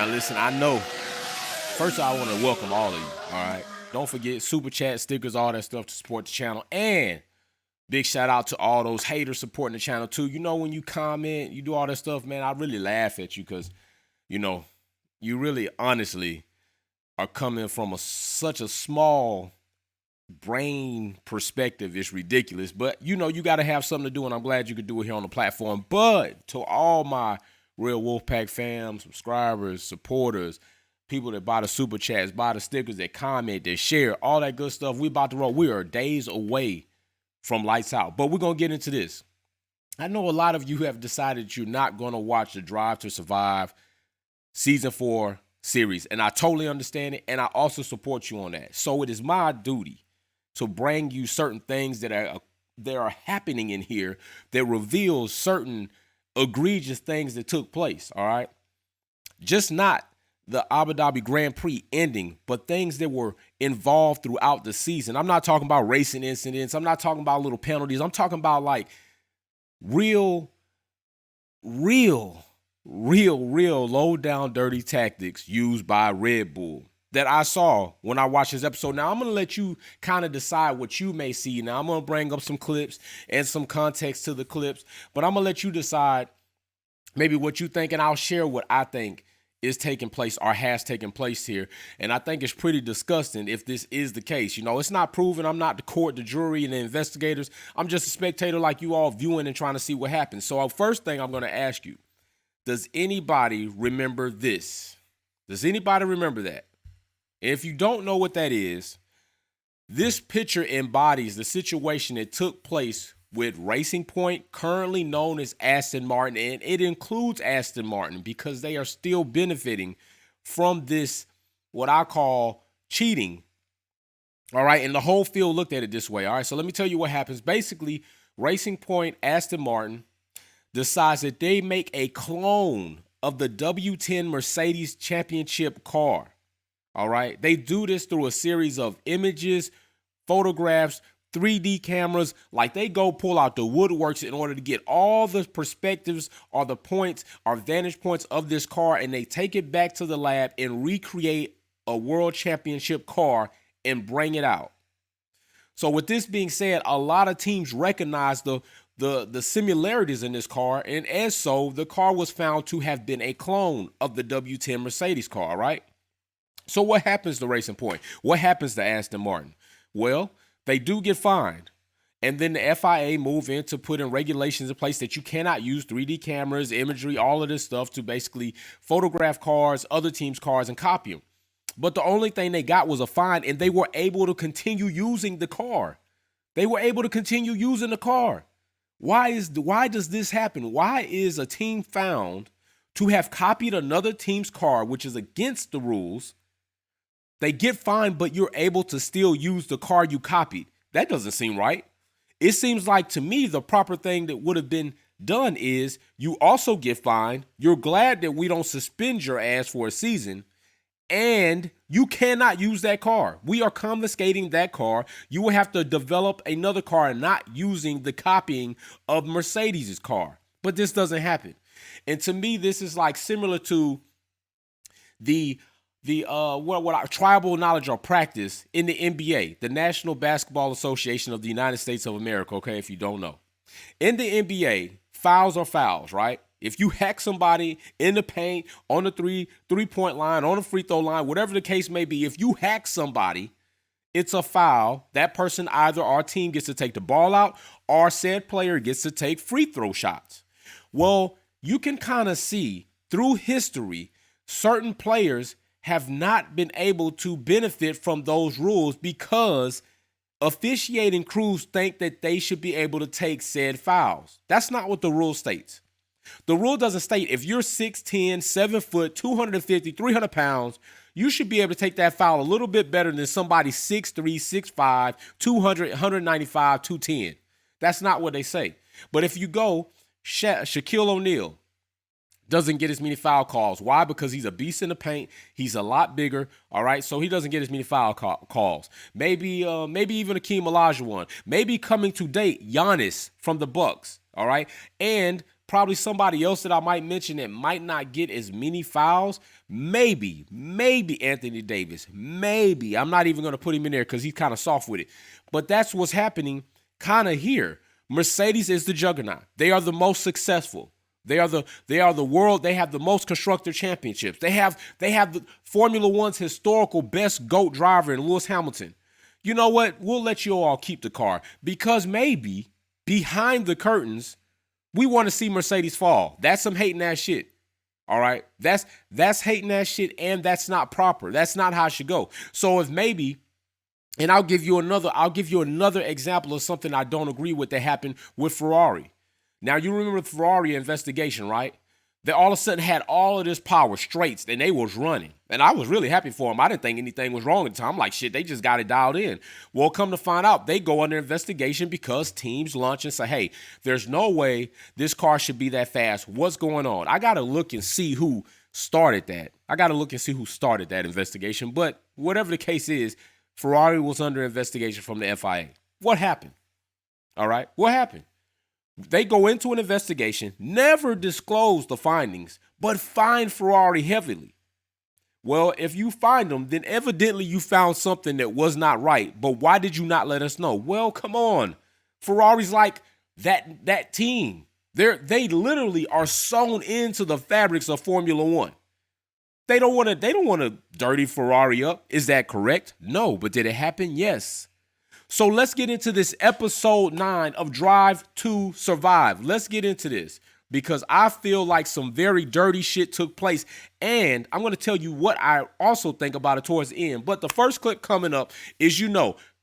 Now, listen, I know. First, I want to welcome all of you. All right. Don't forget super chat, stickers, all that stuff to support the channel. And big shout out to all those haters supporting the channel too. You know, when you comment, you do all that stuff, man, I really laugh at you because, you know, you really honestly are coming from such a small brain perspective. It's ridiculous. But, you know, you got to have something to do, and I'm glad you could do it here on the platform. But to all my real Wolfpack fam, subscribers, supporters, people that buy the super chats, buy the stickers, that comment, that share, all that good stuff, we about to roll. We are days away from lights out. But we're going to get into this. I know a lot of you have decided you're not going to watch the Drive to Survive Season 4 series, and I totally understand it, and I also support you on that. So it is my duty to bring you certain things that are happening in here that reveals certain egregious things that took place, all right? Just not the Abu Dhabi Grand Prix ending, but things that were involved throughout the season. I'm not talking about racing incidents. I'm not talking about little penalties. I'm talking about like real low down dirty tactics used by Red Bull that I saw when I watched this episode. Now, I'm going to let you kind of decide what you may see. Now, I'm going to bring up some clips and some context to the clips, but I'm going to let you decide maybe what you think, and I'll share what I think is taking place or has taken place here. And I think it's pretty disgusting if this is the case. You know, it's not proven. I'm not the court, the jury, and the investigators. I'm just a spectator like you all, viewing and trying to see what happens. So first thing I'm going to ask you, does anybody remember this? Does anybody remember that? And if you don't know what that is, this picture embodies the situation that took place with Racing Point, currently known as Aston Martin, and it includes Aston Martin because they are still benefiting from this, what I call cheating. All right, and the whole field looked at it this way. All right, so let me tell you what happens. Basically, Racing Point, Aston Martin decides that they make a clone of the W10 Mercedes Championship car. All right, they do this through a series of images, photographs, 3D cameras. Like, they go pull out the woodworks in order to get all the perspectives or the points or vantage points of this car, and they take it back to the lab and recreate a world championship car and bring it out. So with this being said, a lot of teams recognize the similarities in this car, and as so, the car was found to have been a clone of the W10 Mercedes car, right? So what happens to Racing Point? What happens to Aston Martin? Well, they do get fined. And then the FIA move in to put in regulations in place that you cannot use 3D cameras, imagery, all of this stuff to basically photograph cars, other teams' cars, and copy them. But the only thing they got was a fine, and they were able to continue using the car. They were able to continue using the car. Why does this happen? Why is a team found to have copied another team's car, which is against the rules? They get fined, but you're able to still use the car you copied. That doesn't seem right. It seems like, to me, the proper thing that would have been done is you also get fined. You're glad that we don't suspend your ass for a season, and you cannot use that car. We are confiscating that car. You will have to develop another car, not using the copying of Mercedes' car. But this doesn't happen. And to me, this is like similar to the tribal knowledge or practice in the NBA, the National Basketball Association of the United States of America, okay, if you don't know. In the NBA, fouls are fouls, right? If you hack somebody in the paint, on the three-point line, on the free throw line, whatever the case may be, if you hack somebody, it's a foul. That person, either our team gets to take the ball out or said player gets to take free throw shots. Well, you can kind of see through history, certain players have not been able to benefit from those rules because officiating crews think that they should be able to take said fouls. That's not what the rule states. The rule doesn't state if you're 6'10", 7 foot, 250, 300 pounds, you should be able to take that foul a little bit better than somebody 6'3", 6'5", 200, 195, 210. That's not what they say. But if you go, Shaquille O'Neal doesn't get as many foul calls. Why? Because he's a beast in the paint. He's a lot bigger. All right, so he doesn't get as many foul calls. Maybe even Akeem Olajuwon. Maybe coming to date, Giannis from the Bucks. All right, and probably somebody else that I might mention that might not get as many fouls. Maybe Anthony Davis. Maybe. I'm not even going to put him in there because he's kind of soft with it. But that's what's happening kind of here. Mercedes is the juggernaut. They are the most successful. They are the world. They have the most constructor championships. They have the Formula One's historical best GOAT driver in Lewis Hamilton. You know what? We'll let you all keep the car because maybe behind the curtains, we want to see Mercedes fall. That's some hating ass shit. All right. That's hating ass shit, and that's not proper. That's not how it should go. So if maybe, and I'll give you another example of something I don't agree with that happened with Ferrari. Now, you remember the Ferrari investigation, right? They all of a sudden had all of this power straights, and they was running. And I was really happy for them. I didn't think anything was wrong at the time. I'm like, shit, they just got it dialed in. Well, come to find out, they go under investigation because teams launch and say, hey, there's no way this car should be that fast. What's going on? I got to look and see who started that. Investigation. But whatever the case is, Ferrari was under investigation from the FIA. What happened? All right, what happened? They go into an investigation, never disclose the findings, but fine Ferrari heavily. Well, if you find them, then evidently you found something that was not right. But why did you not let us know? Well, come on. Ferrari's like that team. They literally are sewn into the fabrics of Formula One. They don't want to dirty Ferrari up. Is that correct? No, but did it happen? Yes. So let's get into this episode 9 of Drive to Survive. Let's get into this because I feel like some very dirty shit took place. And I'm going to tell you what I also think about it towards the end. But the first clip coming up is,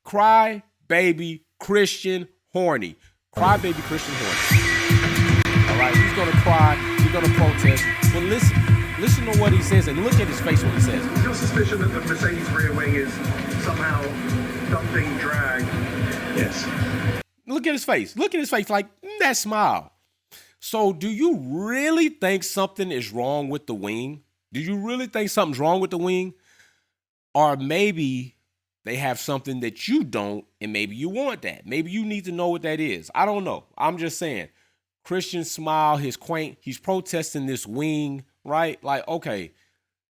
Cry Baby Christian Horny. Cry Baby Christian Horny. All right, he's going to cry. He's going to protest. But listen to what he says and look at his face when he says it. Your suspicion that the Mercedes rear wing is somehow dumping drag. Yes. Look at his face. Like that smile. So do you really think something is wrong with the wing? Do you really think something's wrong with the wing? Or maybe they have something that you don't and maybe you want that. Maybe you need to know what that is. I don't know. I'm just saying. Christian smile, he's protesting this wing, right? Like, okay.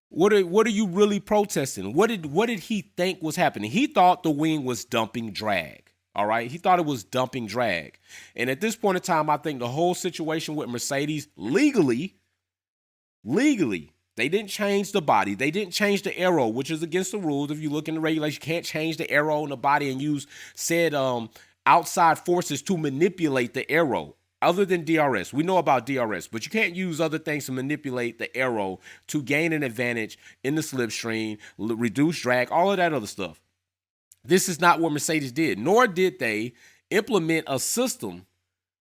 What are you really protesting? What did he think was happening? He thought the wing was dumping drag. All right. He thought it was dumping drag. And at this point in time, I think the whole situation with Mercedes legally, they didn't change the body. They didn't change the aero, which is against the rules. If you look in the regulation, you can't change the aero in the body and use said outside forces to manipulate the aero. Other than DRS, we know about DRS, but you can't use other things to manipulate the aero to gain an advantage in the slipstream, reduce drag, all of that other stuff. This is not what Mercedes did, nor did they implement a system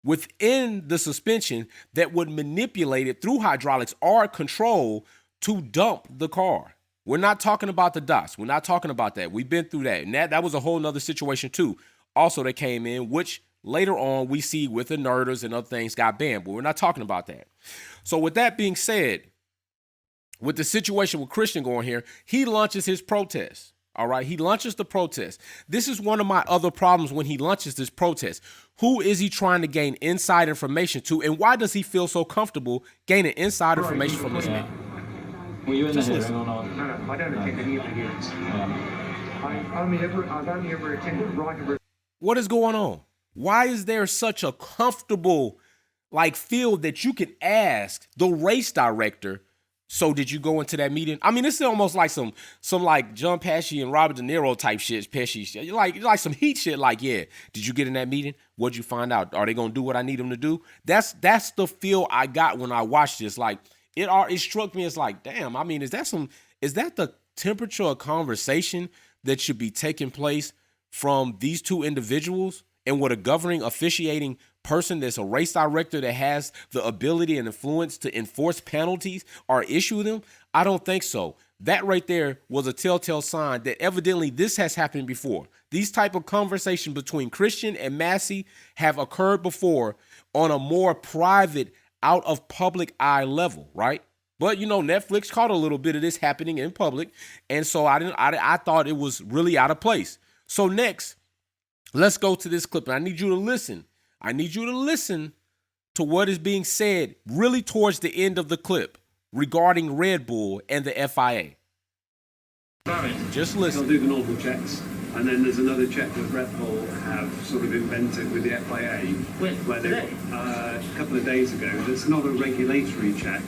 within the suspension that would manipulate it through hydraulics or control to dump the car. We're not talking about the dots. We're not talking about that. We've been through that. And that was a whole nother situation too. Also, that came in, which later on we see with the nerders and other things got banned, but we're not talking about that. So with that being said, with the situation with Christian going here, he launches his protest. All right. He launches the protest. This is one of my other problems when he launches this protest. Who is he trying to gain inside information to? And why does he feel so comfortable gaining inside information from this man? Were you in Just the listen. hearing or not? No, I don't attend any of the hearings. I've only ever attended right. What is going on? Why is there such a comfortable field that you can ask the race director? So did you go into that meeting? I mean, this is almost like some like John Pesci and Robert De Niro type shit. Pesci shit. Like some heat shit. Like, yeah, did you get in that meeting? What'd you find out? Are they gonna do what I need them to do? That's the feel I got when I watched this. Like it struck me as like, damn. I mean, is that the temperature of conversation that should be taking place from these two individuals? And with a governing, officiating person that's a race director that has the ability and influence to enforce penalties or issue them? I don't think so. That right there was a telltale sign that evidently this has happened before. These type of conversations between Christian and Massey have occurred before on a more private, out of public eye level, right? But Netflix caught a little bit of this happening in public, and so I thought it was really out of place. So next, let's go to this clip. And I need you to listen. to what is being said really towards the end of the clip regarding Red Bull and the FIA. Just They'll listen. do the normal checks, and then there's another check that Red Bull have sort of invented with the FIA, where they a couple of days ago. That's not a regulatory check.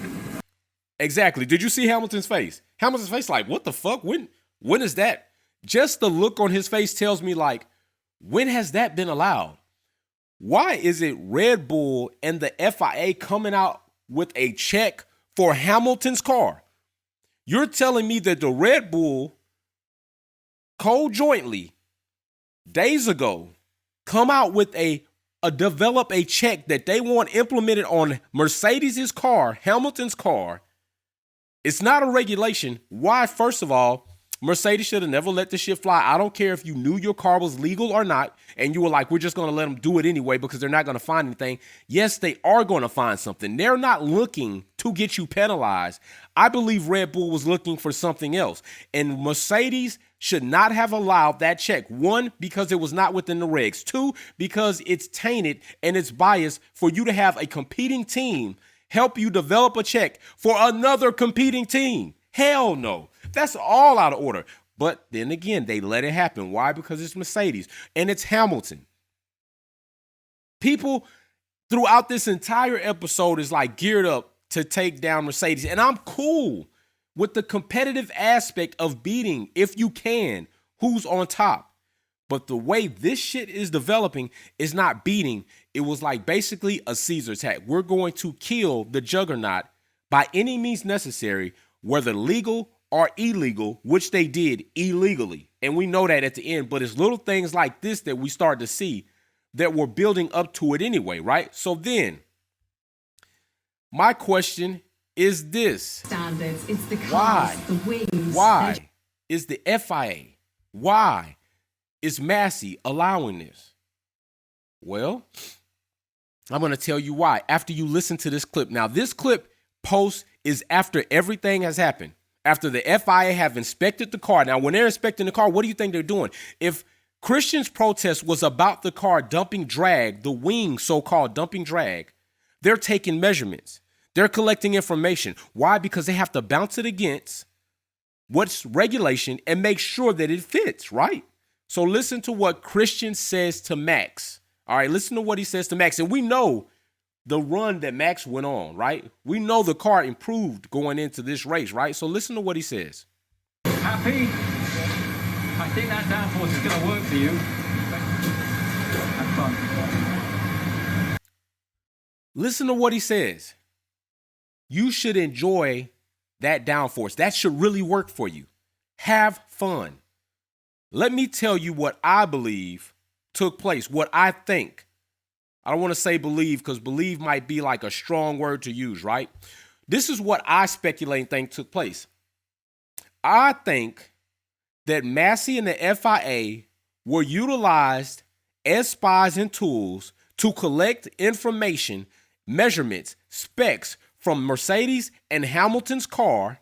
Exactly. Did you see Hamilton's face? Hamilton's face like, what the fuck? When is that? Just the look on his face tells me like, when has that been allowed? Why is it Red Bull and the FIA coming out with a check for Hamilton's car? You're telling me that the Red Bull co-jointly days ago come out with develop a check that they want implemented on Mercedes's car, Hamilton's car. It's not a regulation. Why? First of all, Mercedes should have never let this shit fly. I don't care if you knew your car was legal or not, and you were like, we're just going to let them do it anyway because they're not going to find anything. Yes, they are going to find something. They're not looking to get you penalized. I believe Red Bull was looking for something else, and Mercedes should not have allowed that check. One, because it was not within the regs. Two, because it's tainted and it's biased for you to have a competing team help you develop a check for another competing team. Hell no. That's all out of order. But then again, they let it happen. Why? Because it's Mercedes and it's Hamilton. People throughout this entire episode is like geared up to take down Mercedes. And I'm cool with the competitive aspect of beating, if you can, who's on top. But the way this shit is developing is not beating. It was like basically a Caesar attack. We're going to kill the juggernaut by any means necessary, whether legal or illegal, which they did illegally. And we know that at the end, but it's little things like this that we start to see that we're building up to it anyway, right? So then, my question is this. Standards, it's the cars, Why? the wings. Why is the FIA, why is Massey allowing this? Well, I'm going to tell you why after you listen to this clip. Now, this clip post is after everything has happened. After the FIA have inspected the car. Now, when they're inspecting the car, what do you think they're doing? If Christian's protest was about the car dumping drag, the wing so-called dumping drag, they're taking measurements. They're collecting information. Why? Because they have to bounce it against what's regulation and make sure that it fits, right? So listen to what Christian says to Max. All right, listen to what he says to Max. And we know the run that Max went on, right? We know the car improved going into this race, right? So listen to what he says. Happy? I think that downforce is going to work for you. Have fun. Listen to what he says. You should enjoy that downforce. That should really work for you. Have fun. Let me tell you what I believe took place, what I think. I don't want to say believe because believe might be like a strong word to use, right? This is what I speculate and think took place. I think that Massey and the FIA were utilized as spies and tools to collect information, measurements, specs from Mercedes and Hamilton's car,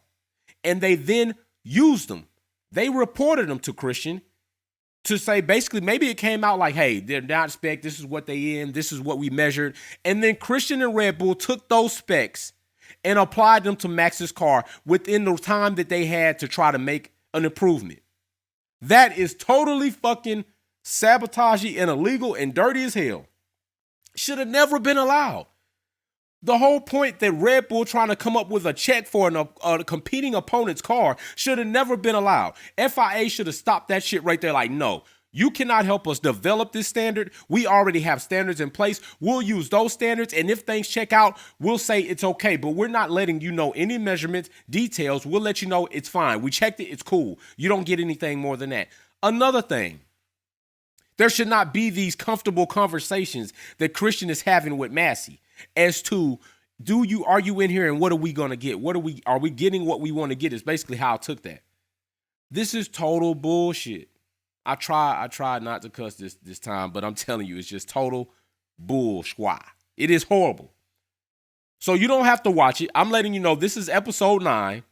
and they then used them. They reported them to Christian to say basically maybe it came out like, hey, they're not spec. This is what they in. This is what we measured. And then Christian and Red Bull took those specs and applied them to Max's car within the time that they had to try to make an improvement. That is totally fucking sabotagey and illegal and dirty as hell. Should have never been allowed. The whole point that Red Bull trying to come up with a check for a competing opponent's car should have never been allowed. FIA should have stopped that shit right there. Like, no, you cannot help us develop this standard. We already have standards in place. We'll use those standards. And if things check out, we'll say it's okay. But we're not letting you know any measurements, details. We'll let you know it's fine. We checked it. It's cool. You don't get anything more than that. Another thing. There should not be these comfortable conversations that Christian is having with Massey as to are you in here and what are we going to get? Are we getting what we want to get is basically how I took that. This is total bullshit. I tried not to cuss this time, but I'm telling you, it's just total bullshit. It is horrible. So you don't have to watch it. I'm letting you know this is episode 9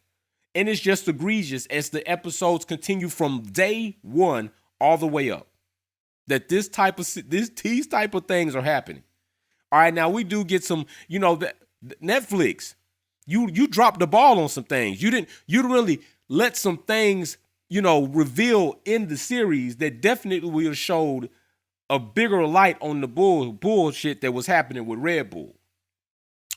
and it's just egregious as the episodes continue from day 1 all the way up. That these type of things are happening. All right, now we do get some, Netflix. You dropped the ball on some things. You didn't really let some things, reveal in the series that definitely would have showed a bigger light on the bullshit that was happening with Red Bull.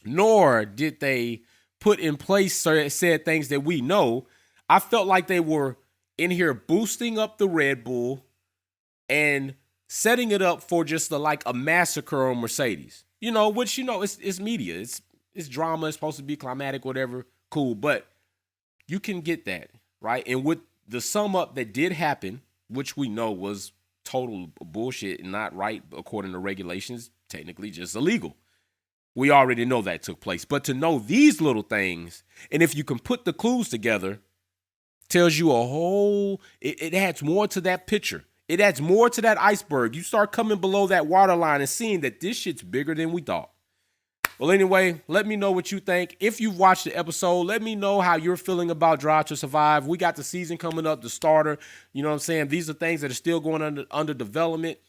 Nor did they put in place said things that we know. I felt like they were in here boosting up the Red Bull and setting it up for just a massacre on Mercedes. Which it's media. It's drama. It's supposed to be climatic, whatever. Cool, but you can get that, right? And with the sum up that did happen, which we know was total bullshit and not right according to regulations, technically just illegal. We already know that took place. But to know these little things, and if you can put the clues together, tells you it adds more to that picture. It adds more to that iceberg. You start coming below that waterline and seeing that this shit's bigger than we thought. Well, anyway, let me know what you think. If you've watched the episode, let me know how you're feeling about Drive to Survive. We got the season coming up, the starter. You know what I'm saying? These are things that are still going under development.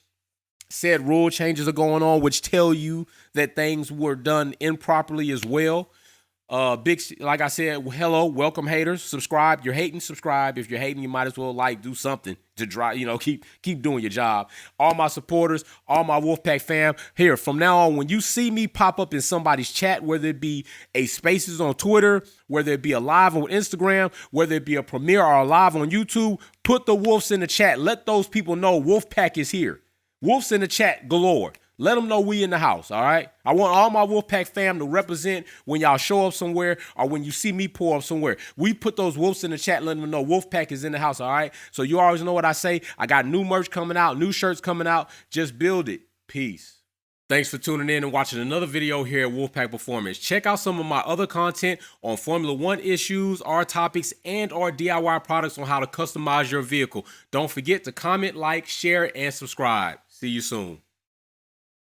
Said rule changes are going on, which tell you that things were done improperly as well. Like I said, hello, welcome haters. Subscribe. You're hating, subscribe. If you're hating, you might as well do something to drive, keep doing your job. All my supporters, all my Wolfpack fam, here, from now on, when you see me pop up in somebody's chat, whether it be a Spaces on Twitter, whether it be a live on Instagram, whether it be a premiere or a live on YouTube, put the Wolves in the chat. Let those people know Wolfpack is here. Wolves in the chat galore. Let them know we in the house, all right? I want all my Wolfpack fam to represent when y'all show up somewhere or when you see me pull up somewhere. We put those Wolves in the chat, letting them know Wolfpack is in the house, all right? So you always know what I say. I got new merch coming out, new shirts coming out. Just build it. Peace. Thanks for tuning in and watching another video here at Wolfpack Performance. Check out some of my other content on Formula One issues, our topics, and our DIY products on how to customize your vehicle. Don't forget to comment, like, share, and subscribe. See you soon.